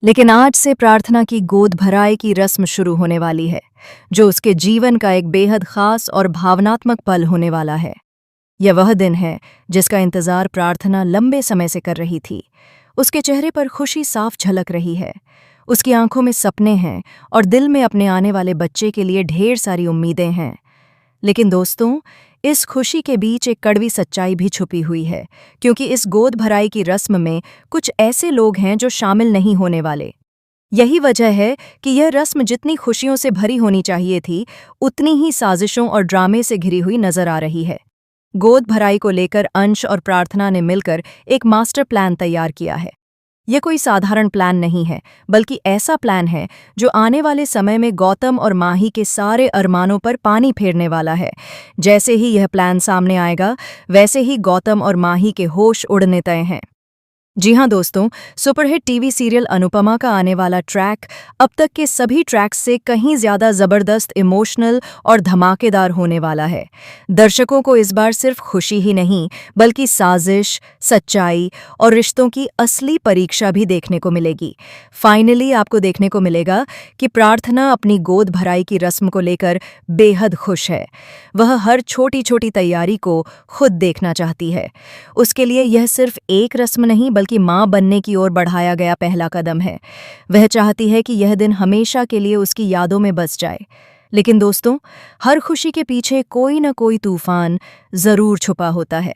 लेकिन आज से प्रार्थना की गोद भराई की रस्म शुरू होने वाली है, जो उसके जीवन का एक बेहद खास और भावनात्मक पल होने वाला है। यह वह दिन है जिसका इंतजार प्रार्थना लंबे समय से कर रही थी। उसके चेहरे पर खुशी साफ झलक रही है। उसकी आंखों में सपने हैं और दिल में अपने आने वाले बच्चे के लिए ढेर सारी उम्मीदें हैं। लेकिन दोस्तों, इस खुशी के बीच एक कड़वी सच्चाई भी छुपी हुई है, क्योंकि इस गोद भराई की रस्म में कुछ ऐसे लोग हैं जो शामिल नहीं होने वाले। यही वजह है कि यह रस्म जितनी खुशियों से भरी होनी चाहिए थी, उतनी ही साजिशों और ड्रामे से घिरी हुई नजर आ रही है। गोद भराई को लेकर अंश और प्रार्थना ने मिलकर एक मास्टर प्लान तैयार किया है। यह कोई साधारण प्लान नहीं है, बल्कि ऐसा प्लान है जो आने वाले समय में गौतम और माही के सारे अरमानों पर पानी फेरने वाला है। जैसे ही यह प्लान सामने आएगा, वैसे ही गौतम और माही के होश उड़ने तय हैं। जी हाँ दोस्तों, सुपरहिट टीवी सीरियल अनुपमा का आने वाला ट्रैक अब तक के सभी ट्रैक्स से कहीं ज्यादा जबरदस्त, इमोशनल और धमाकेदार होने वाला है। दर्शकों को इस बार सिर्फ खुशी ही नहीं, बल्कि साजिश, सच्चाई और रिश्तों की असली परीक्षा भी देखने को मिलेगी। फाइनली आपको देखने को मिलेगा कि प्रार्थना अपनी गोद भराई की रस्म को लेकर बेहद खुश है। वह हर छोटी छोटी तैयारी को खुद देखना चाहती है। उसके लिए यह सिर्फ एक रस्म नहीं, बल्कि मां बनने की ओर बढ़ाया गया पहला कदम है। वह चाहती है कि यह दिन हमेशा के लिए उसकी यादों में बस जाए। लेकिन दोस्तों, हर खुशी के पीछे कोई न कोई तूफान जरूर छुपा होता है।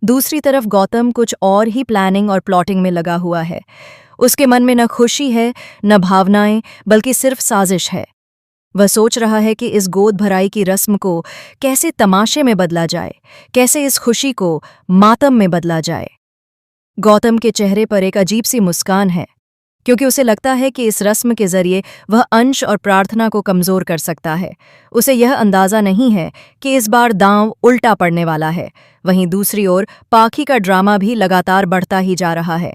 दूसरी तरफ गौतम कुछ और ही प्लानिंग और प्लॉटिंग में लगा हुआ है। उसके मन में न खुशी है, न भावनाएं, बल्कि सिर्फ साजिश है। वह सोच रहा है कि इस गोद भराई की रस्म को कैसे तमाशे में बदला जाए, कैसे इस खुशी को मातम में बदला जाए। गौतम के चेहरे पर एक अजीब सी मुस्कान है, क्योंकि उसे लगता है कि इस रस्म के जरिए वह अंश और प्रार्थना को कमजोर कर सकता है। उसे यह अंदाजा नहीं है कि इस बार दांव उल्टा पड़ने वाला है। वहीं दूसरी ओर पाखी का ड्रामा भी लगातार बढ़ता ही जा रहा है।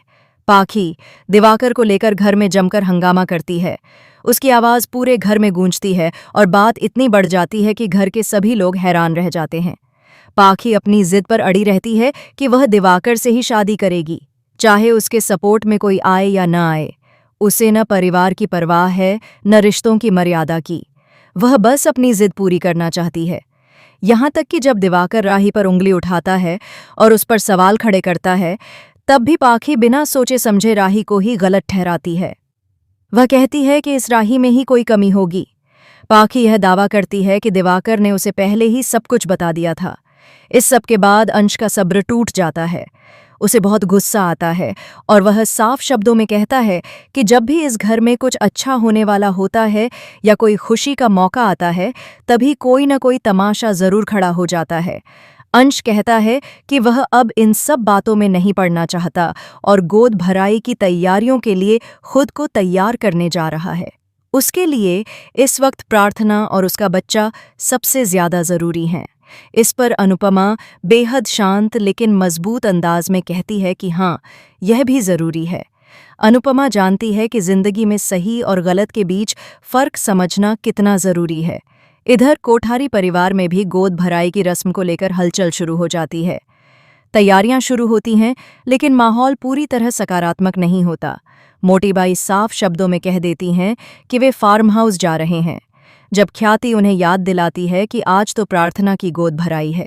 पाखी दिवाकर को लेकर घर में जमकर हंगामा करती है। उसकी आवाज पूरे घर में गूंजती है और बात इतनी बढ़ जाती है कि घर के सभी लोग हैरान रह जाते हैं। पाखी अपनी जिद पर अड़ी रहती है कि वह दिवाकर से ही शादी करेगी, चाहे उसके सपोर्ट में कोई आए या न आए। उसे न परिवार की परवाह है, न रिश्तों की मर्यादा की। वह बस अपनी जिद पूरी करना चाहती है। यहाँ तक कि जब दिवाकर राही पर उंगली उठाता है और उस पर सवाल खड़े करता है, तब भी पाखी बिना सोचे समझे राही को ही गलत ठहराती है। वह कहती है कि इस राही में ही कोई कमी होगी। पाखी यह दावा करती है कि दिवाकर ने उसे पहले ही सब कुछ बता दिया था। इस सब के बाद अंश का सब्र टूट जाता है। उसे बहुत गुस्सा आता है और वह साफ शब्दों में कहता है कि जब भी इस घर में कुछ अच्छा होने वाला होता है या कोई खुशी का मौका आता है, तभी कोई न कोई तमाशा जरूर खड़ा हो जाता है। अंश कहता है कि वह अब इन सब बातों में नहीं पड़ना चाहता और गोद भराई की तैयारियों के लिए खुद को तैयार करने जा रहा है। उसके लिए इस वक्त प्रार्थना और उसका बच्चा सबसे ज्यादा जरूरी हैं। इस पर अनुपमा बेहद शांत लेकिन मजबूत अंदाज में कहती है कि हाँ, यह भी जरूरी है। अनुपमा जानती है कि जिंदगी में सही और गलत के बीच फर्क समझना कितना जरूरी है। इधर कोठारी परिवार में भी गोद भराई की रस्म को लेकर हलचल शुरू हो जाती है। तैयारियां शुरू होती हैं, लेकिन माहौल पूरी तरह सकारात्मक नहीं होता। मोटी बाई साफ शब्दों में कह देती हैं कि वे फार्म हाउस जा रहे हैं। जब ख्याति उन्हें याद दिलाती है कि आज तो प्रार्थना की गोद भराई है,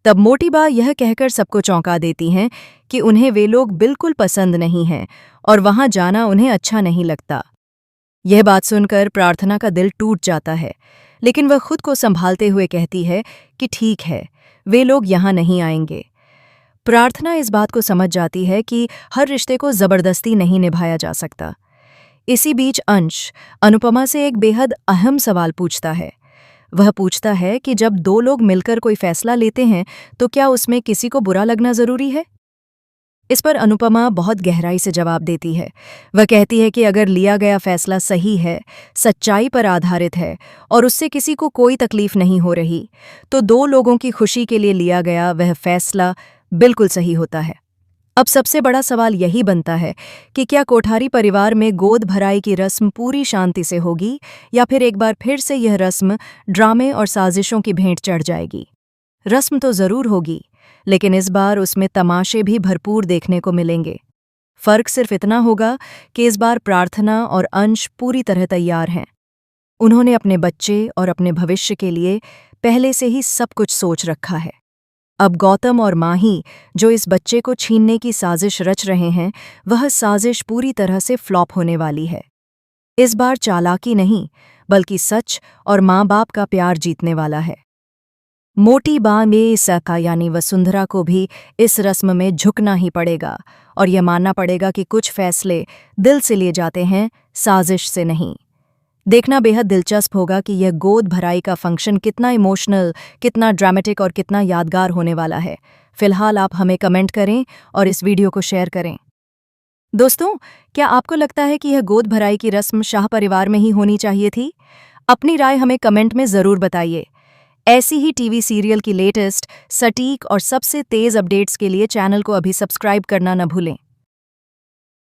तब मोटी बा यह कहकर सबको चौंका देती हैं कि उन्हें वे लोग बिल्कुल पसंद नहीं हैं और वहां जाना उन्हें अच्छा नहीं लगता। यह बात सुनकर प्रार्थना का दिल टूट जाता है, लेकिन वह खुद को संभालते हुए कहती है कि ठीक है, वे लोग यहाँ नहीं आएंगे। प्रार्थना इस बात को समझ जाती है कि हर रिश्ते को जबरदस्ती नहीं निभाया जा सकता। इसी बीच अंश अनुपमा से एक बेहद अहम सवाल पूछता है। वह पूछता है कि जब दो लोग मिलकर कोई फैसला लेते हैं, तो क्या उसमें किसी को बुरा लगना जरूरी है? इस पर अनुपमा बहुत गहराई से जवाब देती है। वह कहती है कि अगर लिया गया फैसला सही है, सच्चाई पर आधारित है और उससे किसी को कोई तकलीफ नहीं हो रही, तो दो लोगों की खुशी के लिए लिया गया वह फैसला बिल्कुल सही होता है। अब सबसे बड़ा सवाल यही बनता है कि क्या कोठारी परिवार में गोद भराई की रस्म पूरी शांति से होगी, या फिर एक बार फिर से यह रस्म ड्रामे और साजिशों की भेंट चढ़ जाएगी। रस्म तो जरूर होगी, लेकिन इस बार उसमें तमाशे भी भरपूर देखने को मिलेंगे। फर्क सिर्फ इतना होगा कि इस बार प्रार्थना और अंश पूरी तरह तैयार हैं। उन्होंने अपने बच्चे और अपने भविष्य के लिए पहले से ही सब कुछ सोच रखा है। अब गौतम और माही जो इस बच्चे को छीनने की साजिश रच रहे हैं, वह साजिश पूरी तरह से फ्लॉप होने वाली है। इस बार चालाकी नहीं, बल्कि सच और माँ बाप का प्यार जीतने वाला है। मोटी बाँ में सका यानी वसुंधरा को भी इस रस्म में झुकना ही पड़ेगा और यह मानना पड़ेगा कि कुछ फैसले दिल से लिए जाते हैं, साजिश से नहीं। देखना बेहद दिलचस्प होगा कि यह गोद भराई का फंक्शन कितना इमोशनल, कितना ड्रामेटिक और कितना यादगार होने वाला है। फिलहाल आप हमें कमेंट करें और इस वीडियो को शेयर करें। दोस्तों, क्या आपको लगता है कि यह गोद भराई की रस्म शाह परिवार में ही होनी चाहिए थी? अपनी राय हमें कमेंट में ज़रूर बताइए। ऐसी ही टीवी सीरियल की लेटेस्ट, सटीक और सबसे तेज़ अपडेट्स के लिए चैनल को अभी सब्सक्राइब करना न भूलें।